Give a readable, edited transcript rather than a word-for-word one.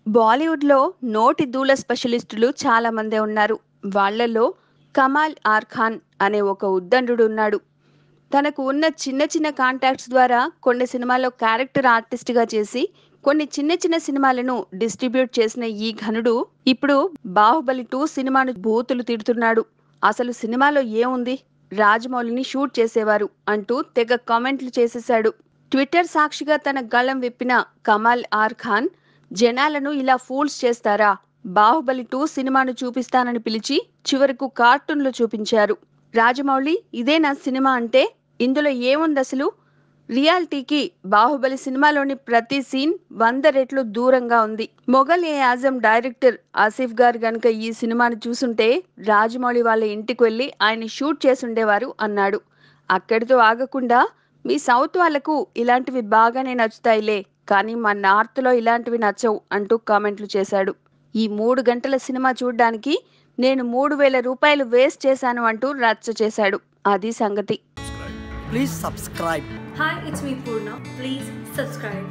బాలీవుడ్‌లో నోటి దూల స్పెషలిస్టులు చాలా మందే ఉన్నారు. వాళ్ళలో కమాల్ ఆర్ ఖాన్ అనే ఒక ఉద్దండుడున్నాడు. తనకు ఉన్న చిన్న చిన్న కాంటాక్ట్స్ ద్వారా కొన్ని సినిమాల్లో క్యారెక్టర్ ఆర్టిస్ట్‌గా చేసి, కొన్ని చిన్న చిన్న సినిమాలను డిస్ట్రిబ్యూట్ చేసిన ఈ ఘనుడు ఇప్పుడు 'బాహుబలి 2' సినిమాను బూతులు తిడుతున్నాడు. అసలు సినిమాలో ఏముంది? రాజమౌళిని షూట్ చేసేవారు అంటూ తెగ కామెంట్లు చేసేశాడు. ట్విట్టర్ సాక్షిగా తన గళం విప్పిన కమాల్ ఆర్ ఖాన్ జనాలను ఇలా ఫూల్స్ చేస్తారా? 'బాహుబలి 2' సినిమాను చూపిస్తానని పిలిచి చివరకు కార్టూన్‌లో చూపించారు. రాజమౌళి ఇదేనా సినిమా అంటే? ఇందులో ఏముందసలు? రియాలిటీకి 'బాహుబలి' సినిమాలోని ప్రతి సీన్ 100 రెట్లు దూరంగా ఉంది. మొఘల్-ఏ-ఆజం డైరెక్టర్ ఆసిఫ్ గారు గనుక ఈ సినిమాను చూసుంటే రాజమౌళి వాళ్ళ ఇంటికి వెళ్లి ఆయన్ని షూట్ చేసుండేవారు అన్నాడు. అక్కడితో ఆగకుండా మీ సౌత్ వాళ్ళకు ఇలాంటివి బాగానే నచ్చుతాయిలే, కానీ మా నార్త్‌లో ఇలాంటివి నచ్చవు అంటూ కామెంట్లు చేశాడు. ఈ 3 గంటల సినిమా చూడ్డానికి నేను రూ. 3000 వేస్ట్ చేశాను అంటూ రచ్చ చేశాడు. అది సంగతి. Please subscribe. Hi, it's me Purna. Please subscribe.